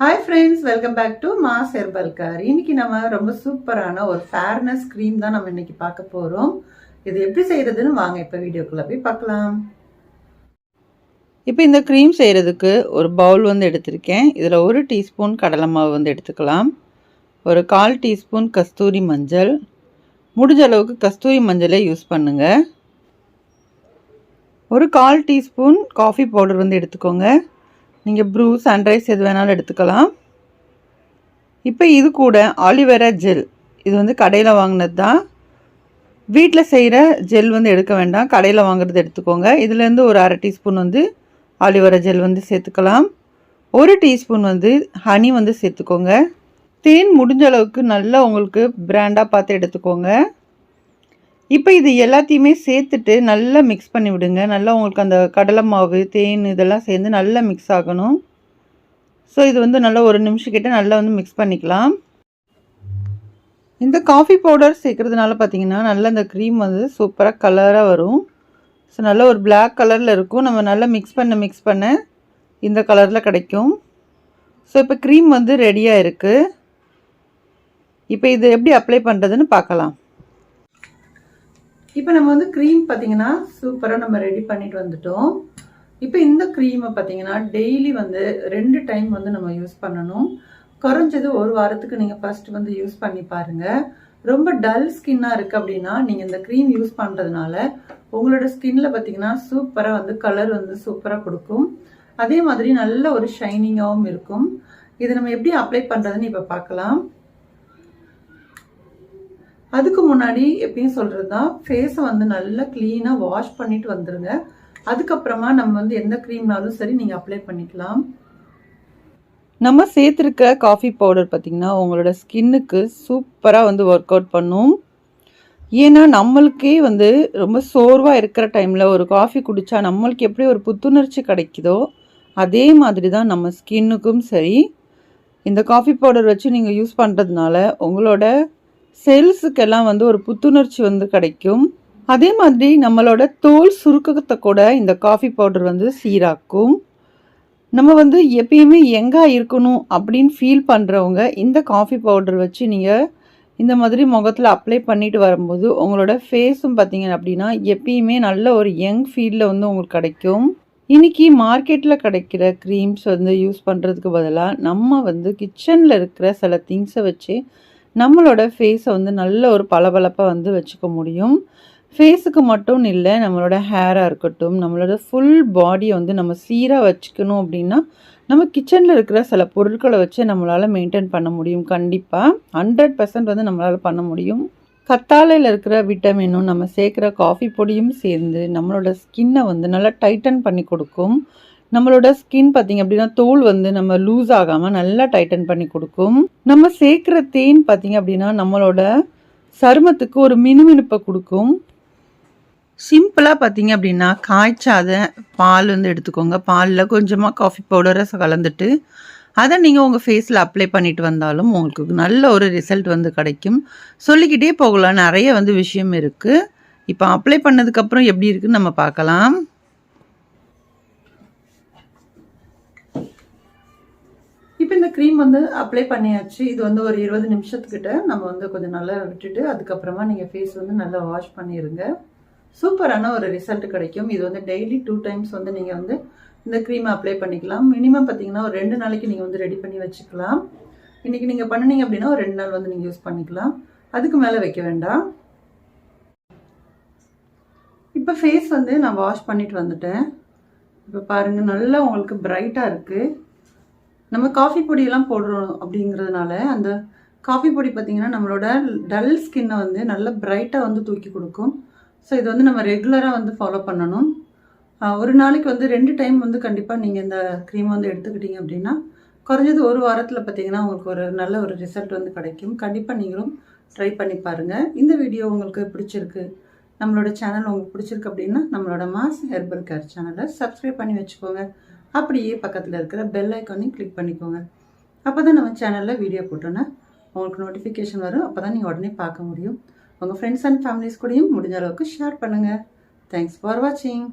Hi friends, welcome back to mass herbal care. இன்னைக்கு நம்ம ரொம்ப சூப்பரான ஒரு ஃபேர்னஸ் க்ரீம் தான் நம்ம இன்னைக்கு பார்க்க போகிறோம். இது எப்படி செய்யறதுன்னு வாங்க இப்போ வீடியோக்குள்ளே போய் பார்க்கலாம். இப்போ இந்த க்ரீம் செய்கிறதுக்கு ஒரு பவுல் வந்து எடுத்திருக்கேன். இதில் 1 டீஸ்பூன் கடலை மாவு வந்து எடுத்துக்கலாம். ஒரு 1/4 டீஸ்பூன் கஸ்தூரி மஞ்சள், முடிஞ்ச அளவுக்கு கஸ்தூரி மஞ்சளே யூஸ் பண்ணுங்கள். ஒரு 1/4 டீஸ்பூன் காஃபி பவுடர் வந்து எடுத்துக்கோங்க. நீங்கள் ப்ரூ, சன்ரைஸ் எது வேணாலும் எடுத்துக்கலாம். இப்போ இது கூட ஆலிவேரா ஜெல், இது வந்து கடையில் வாங்கினது தான். வீட்டில் செய்கிற ஜெல் வந்து எடுக்க வேண்டாம், கடையில் வாங்குறது எடுத்துக்கோங்க. இதுலேருந்து ஒரு 1/2 டீஸ்பூன் வந்து ஆலிவேரா ஜெல் வந்து சேர்த்துக்கலாம். 1 டீஸ்பூன் வந்து ஹனி வந்து சேர்த்துக்கோங்க. தேன் முடிஞ்ச அளவுக்கு நல்லா உங்களுக்கு பிராண்டாக பார்த்து எடுத்துக்கோங்க. இப்போ இது எல்லாத்தையுமே சேர்த்துட்டு நல்லா மிக்ஸ் பண்ணி விடுங்க. நல்லா உங்களுக்கு அந்த கடலை மாவு, தேன் இதெல்லாம் சேர்ந்து நல்லா மிக்ஸ் ஆகணும். ஸோ இது வந்து நல்லா 1 நிமிஷம் கிட்ட நல்லா வந்து மிக்ஸ் பண்ணிக்கலாம். இந்த காஃபி பவுடர் சேர்க்குறதுனால பார்த்தீங்கன்னா நல்லா இந்த க்ரீம் வந்து சூப்பராக கலராக வரும். ஸோ நல்லா ஒரு பிளாக் கலரில் இருக்கும். நம்ம நல்லா மிக்ஸ் பண்ண இந்த கலரில் கிடைக்கும். ஸோ இப்போ க்ரீம் வந்து ரெடியாக இருக்குது. இப்போ இது எப்படி அப்ளை பண்ணுறதுன்னு பார்க்கலாம். இப்போ நம்ம வந்து க்ரீம் பார்த்தீங்கன்னா சூப்பராக நம்ம ரெடி பண்ணிட்டு வந்துட்டோம். இப்போ இந்த க்ரீமை பார்த்தீங்கன்னா டெய்லி வந்து 2 டைம் வந்து நம்ம யூஸ் பண்ணணும். குறைஞ்சது 1 வாரத்துக்கு நீங்கள் ஃபர்ஸ்ட் வந்து யூஸ் பண்ணி பாருங்கள். ரொம்ப டல் ஸ்கின்னாக இருக்குது அப்படின்னா நீங்கள் இந்த க்ரீம் யூஸ் பண்ணுறதுனால உங்களோட ஸ்கின்ல பார்த்தீங்கன்னா சூப்பராக வந்து கலர் வந்து சூப்பராக கொடுக்கும். அதே மாதிரி நல்ல ஒரு ஷைனிங்காகவும் இருக்கும். இது நம்ம எப்படி அப்ளை பண்ணுறதுன்னு இப்போ பார்க்கலாம். அதுக்கு முன்னாடி எப்படின்னு சொல்கிறது தான், ஃபேஸை வந்து நல்லா க்ளீனாக வாஷ் பண்ணிட்டு வந்துடுங்க. அதுக்கப்புறமா நம்ம வந்து எந்த க்ரீம்னாலும் சரி நீங்கள் அப்ளை பண்ணிக்கலாம். நம்ம சேர்த்துருக்க காஃபி பவுடர் பார்த்திங்கன்னா உங்களோட ஸ்கின்னுக்கு சூப்பராக வந்து ஒர்க் அவுட் பண்ணும். ஏன்னா நம்மளுக்கே வந்து ரொம்ப சோர்வாக இருக்கிற டைமில் ஒரு காஃபி குடித்தா நம்மளுக்கு எப்படி ஒரு புத்துணர்ச்சி கிடைக்குதோ அதே மாதிரி தான் நம்ம ஸ்கின்னுக்கும் சரி. இந்த காஃபி பவுடர் வச்சு நீங்கள் யூஸ் பண்ணுறதுனால உங்களோட செல்ஸுக்கெல்லாம் வந்து ஒரு புத்துணர்ச்சி வந்து கிடைக்கும். அதே மாதிரி நம்மளோட தோல் சுருக்கத்தை கூட இந்த காஃபி பவுடர் வந்து சீராக்கும். நம்ம வந்து எப்பயுமே யங்காக இருக்கணும் அப்படின்னு ஃபீல் பண்ணுறவங்க இந்த காஃபி பவுடர் வச்சு நீங்கள் இந்த மாதிரி முகத்தில் அப்ளை பண்ணிட்டு வரும்போது உங்களோட ஃபேஸும் பார்த்தீங்க அப்படின்னா எப்பயுமே நல்ல ஒரு யங் ஃபீலில் வந்து உங்களுக்கு கிடைக்கும். இன்றைக்கி மார்க்கெட்டில் கிடைக்கிற க்ரீம்ஸ் வந்து யூஸ் பண்ணுறதுக்கு பதிலாக நம்ம வந்து கிச்சனில் இருக்கிற சில திங்ஸை வச்சு நம்மளோட ஃபேஸை வந்து நல்ல ஒரு பளபளப்பாக வந்து வச்சுக்க முடியும். ஃபேஸுக்கு மட்டும் இல்லை, நம்மளோட ஹேராக இருக்கட்டும், நம்மளோட ஃபுல் பாடியை வந்து நம்ம சீராக வச்சுக்கணும் அப்படின்னா நம்ம கிச்சனில் இருக்கிற சில பொருட்களை வச்சு நம்மளால் மெயின்டைன் பண்ண முடியும். கண்டிப்பாக 100% வந்து நம்மளால் பண்ண முடியும். கத்தாழையில் இருக்கிற விட்டமினும் நம்ம சேர்க்குற காஃபி பொடியும் சேர்ந்து நம்மளோட ஸ்கின்னை வந்து நல்லா டைட்டன் பண்ணி கொடுக்கும். நம்மளோட ஸ்கின் பார்த்திங்க அப்படின்னா தோல் வந்து நம்ம லூஸ் ஆகாமல் நல்லா டைட்டன் பண்ணி கொடுக்கும். நம்ம சேர்க்குற தேன் பார்த்திங்க அப்படின்னா நம்மளோட சருமத்துக்கு ஒரு மினுமினுப்பை கொடுக்கும். சிம்பிளாக பார்த்திங்க அப்படின்னா காய்ச்சாத பால் வந்து எடுத்துக்கோங்க. பாலில் கொஞ்சமாக காஃபி பவுடரை கலந்துட்டு அதை நீங்கள் உங்கள் ஃபேஸில் அப்ளை பண்ணிட்டு வந்தாலும் உங்களுக்கு நல்ல ஒரு ரிசல்ட் வந்து கிடைக்கும். சொல்லிக்கிட்டே போகலாம், நிறைய வந்து விஷயம் இருக்குது. இப்போ அப்ளை பண்ணதுக்கப்புறம் எப்படி இருக்குன்னு நம்ம பார்க்கலாம். இப்போ இந்த க்ரீம் வந்து அப்ளை பண்ணியாச்சு. இது வந்து ஒரு 20 நிமிஷத்துக்கிட்ட நம்ம வந்து கொஞ்சம் நல்லா விட்டுட்டு அதுக்கப்புறமா நீங்கள் ஃபேஸ் வந்து நல்லா வாஷ் பண்ணிடுங்க. சூப்பரான ஒரு ரிசல்ட் கிடைக்கும். இது வந்து டெய்லி 2 டைம்ஸ் வந்து நீங்கள் வந்து இந்த க்ரீமை அப்ளை பண்ணிக்கலாம். மினிமம் பார்த்தீங்கன்னா ஒரு 2 நாளைக்கு நீங்கள் வந்து ரெடி பண்ணி வச்சுக்கலாம். இன்றைக்கி நீங்கள் பண்ணினீங்க அப்படின்னா ஒரு 2 நாள் வந்து நீங்கள் யூஸ் பண்ணிக்கலாம். அதுக்கு மேலே வைக்க வேண்டாம். இப்போ ஃபேஸ் வந்து நான் வாஷ் பண்ணிட்டு வந்துட்டேன். இப்போ பாருங்கள், நல்லா உங்களுக்கு பிரைட்டாக இருக்குது. நம்ம காஃபி பொடியெல்லாம் போடுறோம் அப்படிங்கிறதுனால அந்த காஃபி பொடி பார்த்திங்கன்னா நம்மளோட டல் ஸ்கின்னை வந்து நல்ல பிரைட்டாக வந்து தூக்கி கொடுக்கும். ஸோ இது வந்து நம்ம ரெகுலராக வந்து ஃபாலோ பண்ணணும். ஒரு நாளைக்கு வந்து 2 டைம் வந்து கண்டிப்பாக நீங்கள் இந்த க்ரீம் வந்து எடுத்துக்கிட்டீங்க அப்படின்னா குறைஞ்சது 1 வாரத்தில் பார்த்திங்கன்னா உங்களுக்கு ஒரு நல்ல ஒரு ரிசல்ட் வந்து கிடைக்கும். கண்டிப்பாக நீங்களும் ட்ரை பண்ணி பாருங்கள். இந்த வீடியோ உங்களுக்கு பிடிச்சிருக்கு, நம்மளோட சேனல் உங்களுக்கு பிடிச்சிருக்கு அப்படின்னா நம்மளோட மாஸ் ஹெர்பல் கேர் சேனலை சப்ஸ்கிரைப் பண்ணி வச்சுக்கோங்க. அப்படியே பக்கத்தில் இருக்கிற பெல் ஐக்கானையும் கிளிக் பண்ணிக்கோங்க. அப்போ தான் நம்ம சேனலில் வீடியோ போட்டோன்னா உங்களுக்கு நோட்டிஃபிகேஷன் வரும். அப்போ தான் நீங்கள் உடனே பார்க்க முடியும். உங்கள் ஃப்ரெண்ட்ஸ் அண்ட் ஃபேமிலிஸ் கூடயும் முடிஞ்ச அளவுக்கு ஷேர் பண்ணுங்கள். தேங்க்ஸ் ஃபார் வாட்சிங்.